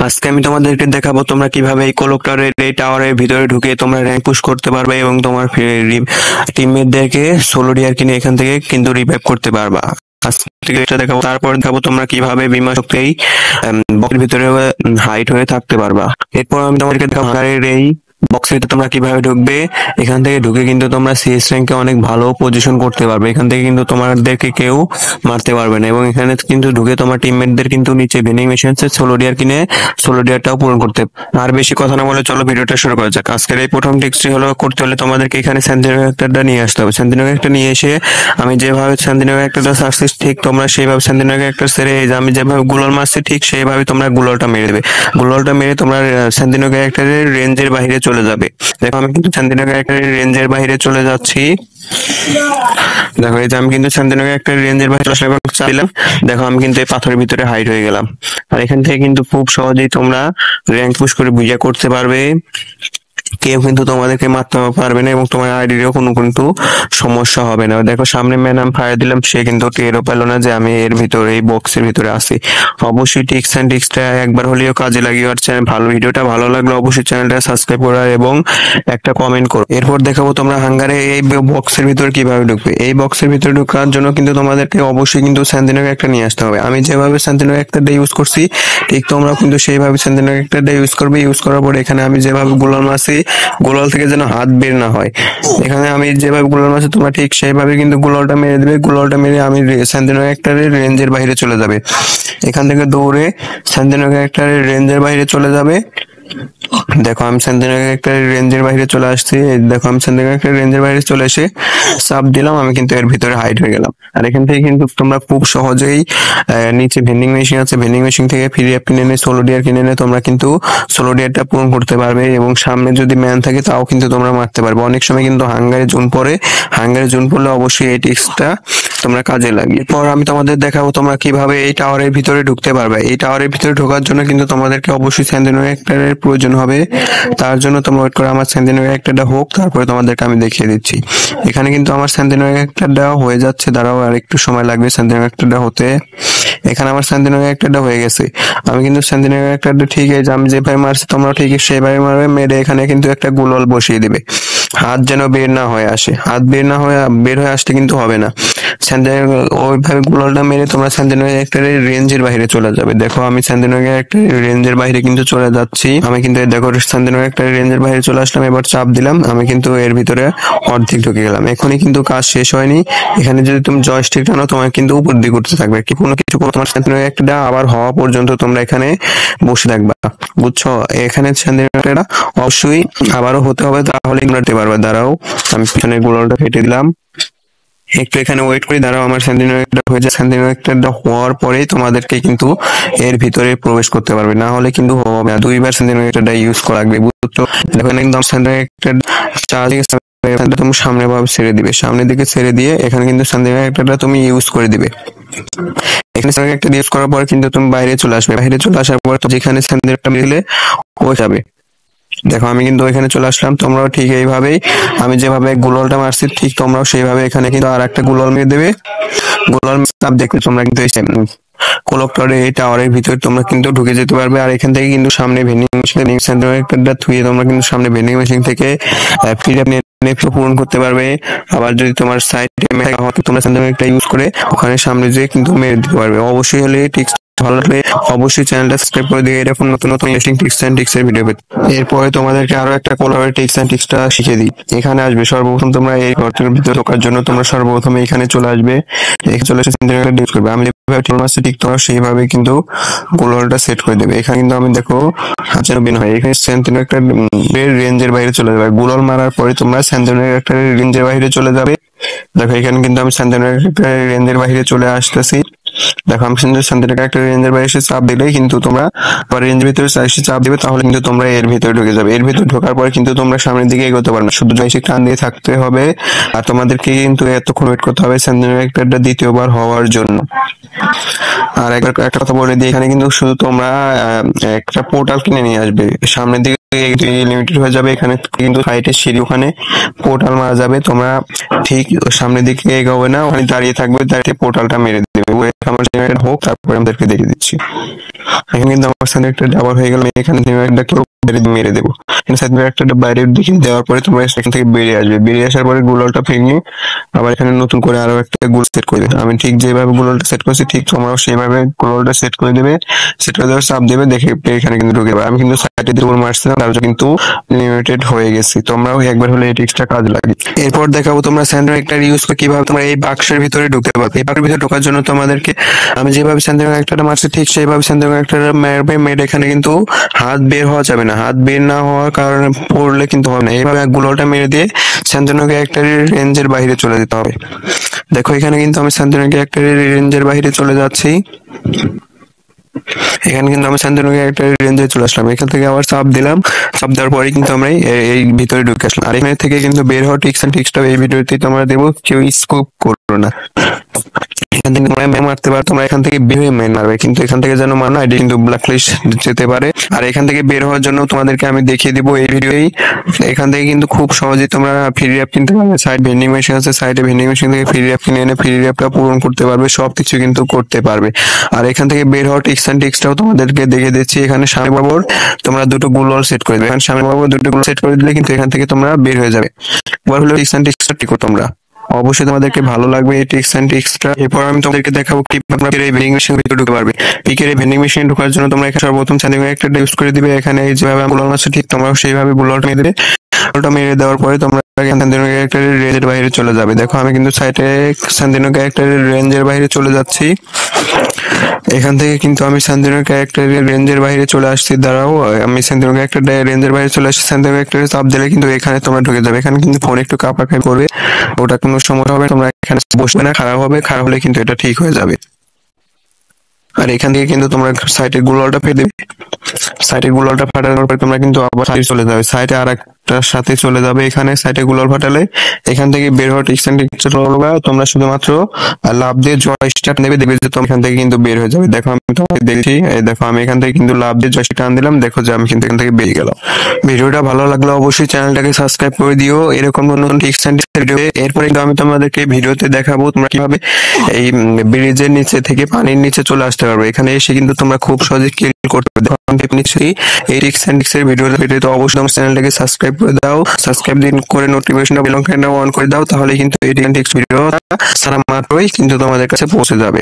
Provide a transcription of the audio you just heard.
আজকে আমি তোমাদেরকে দেখাবো তোমরা কিভাবে এই কোলকটারের এই টাওয়ারের ভিতরে ঢুকে তোমরা র্যাঙ্ক পুশ করতে পারবে এবং তোমার টিমমেটদেরকে সোলো ডিয়ার কিনে এখান থেকে কিন্তু রিভাইভ করতে পারবা। আজকে এটা দেখাবো, তারপর দেখাবো তোমরা কিভাবে বিমা শক্তি এই বক্সের ভিতরে হাইট হয়ে থাকতে পারবা। এরপর আমি তোমাদেরকে দেখাবো এই বক্সে তোমরা কিভাবে ঢুকবে। এখান থেকে ঢুকে কিন্তু তোমরা সিএস র্যাঙ্কে অনেক ভালো পজিশন করতে পারবে। এখান থেকে কিন্তু তোমাদেরকে কেউ মারতে পারবে না এবং এখানে কিন্তু ঢুকে তোমার টিমমেটদের কিন্তু নিচে ভেন্ডিং মেশিন আছে, সোলো ডিয়ার কিনে সোলো ডিয়ারটাও পূরণ করতে। আর বেশি কথা না বলে চলো ভিডিওটা শুরু করা যাক। আজকের এই প্রথম টিপসটি হলো, করতে হলে তোমাদেরকে এখানে সেন্টিনো ক্যারেক্টারটা নিয়ে আসতে হবে। সেন্টিনো ক্যারেক্টার নিয়ে এসে আমি যেভাবে সেন্টিনো ক্যারেক্টারটা সার্চছি ঠিক তোমরা সেইভাবে সেন্টিনো ক্যারেক্টার ছেড়ে আমি যেভাবে গুলাল মারছি ঠিক সেইভাবে তোমরা গুলালটা মেরে দেবে। গুলালটা মেরে তোমরা সেন্টিনো ক্যারেক্টারের রেঞ্জের বাইরে চলে যাবে। দেখো আমি কিন্তু সেন্টিনো ক্যারেক্টারের রেঞ্জের বাইরে চলে যাচ্ছি। দেখো এই যে আমি কিন্তু সেন্টিনো ক্যারেক্টারের রেঞ্জের বাইরে চলে আসলাম, চাইলাম। দেখো আমি কিন্তু এই পাথরের ভিতরে হাইড হয়ে গেলাম। আর এখান থেকে কিন্তু খুব সহজেই তোমরা র্যাঙ্ক পুশ করে বিজয় করতে পারবে। কেউ কিন্তু তোমাদেরকে মারতে পারবে না এবং তোমার আইডিরও কোনো কিন্তু সমস্যা হবে না। দেখো সামনে ম্যান আমি ফায়ার দিলাম, সে কিন্তু টেরও পেলো না যে আমি এর ভিতরে এই বক্সের ভিতরে আছি। অবশ্যই টিপস এন্ড ট্রিক্সটা একবার হলেও কাজে লাগিয়ে আর ভালো ভিডিওটা ভালো লাগলো অবশ্যই চ্যানেলটা সাবস্ক্রাইব করা এবং একটা কমেন্ট করো। এরপর দেখাবো তোমরা হাঙ্গারে এই বক্সের ভিতরে কিভাবে ঢুকবে। এই বক্সের ভিতরে ঢোকার জন্য কিন্তু তোমাদেরকে অবশ্যই কিন্তু স্যান্তিনো একটা নিয়ে আসতে হবে। আমি যেভাবে স্যান্তিনো একটা ইউজ করছি ঠিক তোমরা কিন্তু সেইভাবে স্যান্তিনো একটা ইউজ করবে। ইউজ করার পরে এখানে আমি যেভাবে গোলাল মারছি গোলাল থেকে যেন হাত বের না হয়, এখানে আমি যেভাবে গোলাল মারছি তোমরা ঠিক সেইভাবে কিন্তু গোলালটা মেরে দেবে। গোলালটা মেরে আমি স্যান্তিনো ক্যারেক্টারের রেঞ্জের বাইরে চলে যাবে। এখান থেকে দৌড়ে স্যান্তিনো ক্যারেক্টারের রেঞ্জের বাইরে চলে যাবে। দেখো আমি সেন্টিনো ক্যারেক্টারের রেঞ্জের বাইরে চলে আসছি। দেখো আমি সেন্টিনো ক্যারেক্টারের রেঞ্জের বাইরে চলে এসে চাপ দিলাম, আমি কিন্তু এর ভিতরে হাইড হয়ে গেলাম। আর এখান থেকে কিন্তু তোমরা খুব সহজেই নিচে ভেন্ডিং মেশিন আছে, ভেন্ডিং মেশিন থেকে ফ্রি অ্যাপ কিনে এনে সোলো ডিয়ার কিনে এনে তোমরা কিন্তু সোলো ডিয়ারটা পূরণ করতে পারবে এবং সামনে যদি ম্যান থাকে তাও কিন্তু তোমরা মারতে পারবে। অনেক সময় কিন্তু হাঙ্গারে জোন পড়ে, হাঙ্গারে জোন পড়লে অবশ্যই এই টিপসটা তোমরা কাজে লাগিয়ে। পর আমি তোমাদের দেখাবো তোমরা কিভাবে এই টাওয়ারের ভিতরে ঢুকতে পারবে। এই টাওয়ারের ভিতরে ঢোকার জন্য কিন্তু তোমাদেরকে অবশ্যই সেন্টিনো ক্যারেক্টারের প্রয়োজন হবে। তার জন্য তোমরা ওয়েট করো আমার সেন্টিনো ক্যারেক্টারটা হোক, তারপরে তোমাদেরকে আমি দেখিয়ে দিচ্ছি। এখানে কিন্তু আমার সেন্টিনো ক্যারেক্টারটা হয়ে যাচ্ছে, দাঁড়াও আর একটু সময় লাগবে সেন্টিনো ক্যারেক্টারটা হতে। এখানে আমার সেন্টিনো ক্যারেক্টারটা হয়ে গেছে। আমি কিন্তু সেন্টিনো ক্যারেক্টারটা ঠিক আছে আমি যেভাবে মারছি তোমরা ঠিক সেভাবে মারবে। মেরে এখানে কিন্তু একটা গুলল বসিয়ে দিবে, হাত যেন বের না হয়ে আসে। হাত বের হয়ে আসতে কিন্তু হবে না। ওইভাবে গুললটা মেরে তোমরা সেন্টিনো ক্যারেক্টারের রেঞ্জের বাইরে চলে যাবে। দেখো আমি সেন্টিনো ক্যারেক্টারের রেঞ্জের বাইরে কিন্তু চলে যাচ্ছি। আমি কিন্তু দেখো সেন্টিনো ক্যারেক্টারের রেঞ্জের বাইরে চলে আসলাম। এবার চাপ দিলাম, আমি কিন্তু এর ভিতরে অর্ধেক ঢুকে গেলাম। এখনই কিন্তু কাজ শেষ হয়নি। এখানে যদি তুমি জয়স্টিক টানো তোমার কিন্তু উপর দিকে করতে থাকবে, কি কোনো কিছু তোমার সেন্টিনো ক্যারেক্টারটা আবার হওয়া পর্যন্ত তোমরা এখানে বসে থাকবা, বুঝছো? এখানে সেন্টিনো ক্যারেক্টারটা অবশ্যই আবারও হতে হবে, তাহলে উড়াতে পারবে। দাঁড়াও আমি পিছনে গোলটা কেটে দিলাম, একটু এখানে ওয়েট করি। দাঁড়াও আমার সেন্টিনো ক্যারেক্টার হয়ে যায়। সেন্টিনো ক্যারেক্টারটা হওয়ার পরেই তোমাদেরকে কিন্তু এর ভিতরে প্রবেশ করতে পারবে, না হলে কিন্তু হবে না। দুইবার সেন্টিনো ক্যারেক্টারটা ইউজ করা লাগবে, বুঝছো? দেখো একদম সেন্টিনো ক্যারেক্টার চার্জ তুমি সামনে ভাবে ছেড়ে দিবে, সামনের দিকে ছেড়ে দিয়ে এখানে কিন্তু সেন্টিনো ক্যারেক্টারটা তুমি ইউজ করে দিবে। এখানে সেন্টিনো ক্যারেক্টার ইউজ করার পর কিন্তু তুমি বাইরে চলে আসবে। বাইরে চলে আসার পর যেখানে সেন্টিনো ক্যারেক্টার দিলে ও যাবে। দেখো আমি কিন্তু এখানে চলে আসলাম। তোমরাও ঠিক এইভাবেই আমি যেভাবে গুললটা মারছি ঠিক তোমরাও সেইভাবে এখানে কিন্তু আর একটা গুলল মেরে দেবে। গুলল চাপ দেখলে তোমরা কিন্তু কোলকটারে এই টাওয়ারের ভিতরে তোমরা কিন্তু ঢুকে যেতে পারবে। আর এখান থেকে কিন্তু সামনে ভেন্ডিং মেশিন সেন্টিনো ক্যারেক্টারটা থুয়ে তোমরা কিন্তু সামনে ভেন্ডিং মেশিন থেকে ফ্রি পূরণ করতে পারবে। আবার যদি তোমার সাইডে তোমরা সেন্টিনো ক্যারেক্টার ইউজ করে ওখানে সামনে যেয়ে কিন্তু মেরে দিতে পারবে। অবশ্যই হলে টিক্স ভালো লাগলে অবশ্যই চ্যানেলটা সাবস্ক্রাইব করে দিয়ে এরকম নতুন নতুন ইন্টারেস্টিং টিপস এন্ড ট্রিক্স এর ভিডিও পেতে। এরপরে তোমাদেরকে আরো একটা কোলারের টিপস এন্ড ট্রিক্সটা শিখিয়ে দিই। এখানে আসবে সর্বপ্রথম তোমরা এই ঘরটার ভিতরে ঢোকার জন্য তোমরা সর্বপ্রথম এখানে চলে আসবে। এখানে চলে এসে সেন্টিনো ক্যারেক্টার ইউজ করবে। আমি যেভাবে টিল মারছি ঠিক তোমরা সেইভাবে কিন্তু কোলারটা সেট করে দেবে। এখানে কিন্তু আমি দেখো হাজার বিন হয়, এখানে সেন্টিনো ক্যারেক্টার রেঞ্জের বাইরে চলে যাবে। গুলাল মারার পরে তোমরা সেন্টিনো ক্যারেক্টারের রেঞ্জের বাইরে চলে যাবে। দেখো এখানে কিন্তু আমি সেন্টিনো ক্যারেক্টারের রেঞ্জের বাইরে চলে আসতেছি। দেখো আমি সেন্টিনো ক্যারেক্টার রেঞ্জের বাইরে এসে চাপ দিলেই কিন্তু তোমরা আবার রেঞ্জের ভিতরে এসে চাপ দিবে, তাহলে কিন্তু তোমরা এর ভিতরে ঢুকে যাবে। এর ভিতরে ঢোকার পরে কিন্তু তোমরা সামনের দিকে এগোতে পারবে না, শুধু জয়স্টিক টান দিয়ে থাকতে হবে। আর তোমাদেরকে কিন্তু এতক্ষণ ওয়েট করতে হবে সেন্টিনো ক্যারেক্টারটা দ্বিতীয়বার হওয়ার জন্য। আর একটা কথা বলে দিই, এখানে কিন্তু শুধু তোমরা একটা পোর্টাল কিনে নিয়ে আসবে। সামনের দিকে লিমিটেড হয়ে যাবে। এখানে কিন্তু সাইডের সিঁড়ি ওখানে পোর্টাল মারা যাবে, তোমরা ঠিক সামনের দিকে এগোবে না, ওখানে দাঁড়িয়ে থাকবে, দাঁড়িয়ে পোর্টালটা মেরে দেবে। আমার জেনারেটর হোক, তারপরে আমাদেরকে দেখিয়ে দিচ্ছি। এখানে কিন্তু আমার সাথে একটা আবার হয়ে গেল, এখানে জেনারেটরটা মেরে দেবো। একটা বাইরে দিকে দেওয়ার পরে তোমরা এখান থেকে বেরিয়ে আসবে। বেরিয়ে আসার পরে গুলোটা ভেঙে আবার এখানে নতুন করে আরো একটা গুলো সেট করে দেবে। আমি ঠিক যেভাবে গুলোটা সেট করছি ঠিক তোমরাও সেইভাবে গুলোটা সেট করে দেবে। সেট করে দেওয়ার চাপ দেবে, দেখে এখানে কিন্তু ঢুকে যাবে। আমি কিন্তু সাইডে দিয়ে মারছিলাম, তার কিন্তু লিমিটেড হয়ে গেছি। তোমরাও একবার হলে এই ট্রিক্সটা কাজ লাগে। এরপর দেখাবো তোমরা স্যান্ডউইচ একটা ইউজ করে কিভাবে তোমরা এই বাক্সের ভিতরে ঢুকতে পারবে। এই বাক্সের ভিতরে ঢোকার জন্য তোমাদেরকে আমি যেভাবে স্যান্ডউইচ একটা মারছি ঠিক সেইভাবে স্যান্ডউইচ একটা মারবে। মেরে এখানে কিন্তু হাত বের হওয়া যাবে না। হাত বের না হওয়ার কারণে পড়লে কিন্তু হবে না। এইভাবে গুলোটা মেরে দিয়ে স্যান্ডউইচ একটা রেঞ্জের বাইরে চলে যেতে হবে। দেখো এখানে কিন্তু আমি স্যান্ডউইচ একটা রেঞ্জের বাইরে চলে যাচ্ছি। এখানে কিন্তু আমি শান্তনুকে একটা রেঞ্জে চলে আসলাম। এখান থেকে আবার চাপ দিলাম, চাপ দেওয়ার পরে কিন্তু আমরা এই ভিতরে ঢুকে আসলাম। আর এখানে থেকে কিন্তু বের হওয়ার ট্রিক্স এন্ড ট্রিক্সটা এই ভিডিওতে তোমরা দেবো, কেউ স্কিপ করো না। এখান থেকে তোমরা মারতে পারো, তোমরা এখান থেকে বের হয়ে মারবে, কিন্তু এখান থেকে যেন মারো না, এটা কিন্তু ব্ল্যাক লিস্ট যেতে পারে। আর এখান থেকে বের হওয়ার জন্য তোমাদেরকে আমি দেখিয়ে দিব এই ভিডিওই। এখান থেকে কিন্তু খুব সহজেই তোমরা ফ্রি অ্যাপ কিনতে পারবে। সাইড ভেন্ডিং মেশিন আছে, সাইডে ভেন্ডিং মেশিন থেকে ফ্রি অ্যাপ কিনে এনে ফ্রি অ্যাপটা পূরণ করতে পারবে, সবকিছু কিন্তু করতে পারবে। আর এখান থেকে বের হওয়ার ট্রিক্স এন্ড ট্রিক্সটাও তোমাদেরকে দেখে দিচ্ছি। এখানে সামনে বরাবর তোমরা দুটো গুলওয়াল সেট করে দেবে। এখানে সামনে বরাবর দুটো গুলো সেট করে দিলে কিন্তু এখান থেকে তোমরা বের হয়ে যাবে। এবার হলো ট্রিক্স এন্ড ট্রিক্সটা ঠিক করো তোমরা, অবশ্যই তোমাদেরকে ভালো লাগবে এই ট্রিক্স এন্ড ট্রিক্সটা। এরপর আমি তোমাদেরকে দেখাবো কিভাবে তোমরা এই ভেন্ডিং মেশিনের ভিতরে ঢুকতে পারবে। পিকের এই ভেন্ডিং মেশিনে ঢোকার জন্য তোমরা এখানে সর্বপ্রথম স্যান্ডউইচ একটা ইউজ করে দিবে। এখানে যেভাবে গুলো আছে ঠিক তোমরাও সেইভাবে গুলোটা মেরে দেবে। গুলোটা মেরে দেওয়ার পরে তোমরা স্যান্ডউইচ একটা রেঞ্জের বাইরে চলে যাবে। দেখো আমি কিন্তু সাইডে স্যান্ডউইচ একটা রেঞ্জের বাইরে চলে যাচ্ছি। এখান থেকে কিন্তু আমি স্যান্ডউইচ একটা রেঞ্জের বাইরে চলে আসছি। দাঁড়াও, আমি স্যান্ডউইচ একটা রেঞ্জের বাইরে চলে আসছি। স্যান্ডউইচ একটা চাপ দিলে কিন্তু এখানে তোমরা ঢুকে যাবে। এখানে কিন্তু ফোন একটু কাঁপাকাঁপি করবে, ওটা কোনো সমস্যা হবে না। তোমরা এখানে বসবে না, খারাপ হবে, খারাপ হলে কিন্তু এটা ঠিক হয়ে যাবে। আর এখান থেকে কিন্তু তোমরা সাইটের গুলোটা ফেলে দেবে। সাইটের গুলোটা ফাটানোর পরে তোমরা কিন্তু আবার সাইডে চলে যাবে, সাইডে আর একটার সাথে চলে যাবে। এখানে সাইটে গুলোল ফাটালে এখান থেকে বের হওয়ার ট্রিক্স এন্ড ট্রিক্স করবা। তোমরা শুধুমাত্র লাভ দিয়ে জয়স্টিক নেবে, দেখবে যে তোমরা এখান থেকে কিন্তু বের হয়ে যাবে। দেখো আমি তোমাকে দেখছি, এই দেখো আমি এখান থেকে কিন্তু লাভ দিয়ে জয়স্টিক টান দিলাম, দেখো যে আমি কিন্তু এখান থেকে বেরিয়ে গেলাম। ভিডিওটা ভালো লাগলে অবশ্যই চ্যানেলটাকে সাবস্ক্রাইব করে দিও এরকম নতুন ট্রিক্স এন্ড ভিডিও। এরপরে কিন্তু আমি তোমাদেরকে ভিডিওতে দেখাবো তোমরা কিভাবে এই ব্রিজের নিচে থেকে পানির নিচে চলে আসতে পারবে। এখানে এসে কিন্তু তোমরা খুব সহজে কিল করতে পারবে। এই ট্রিক্স এন্ড ট্রিক্সের ভিডিওতে অবশ্যই আমার চ্যানেলটাকে সাবস্ক্রাইব করে দাও। সাবস্ক্রাইব দিন করে নোটিফিকেশনটা বেল আইকনটা অন করে দাও, তাহলে কিন্তু এই ট্রিক্স ভিডিও সারা মাত্রই কিন্তু তোমাদের কাছে পৌঁছে যাবে।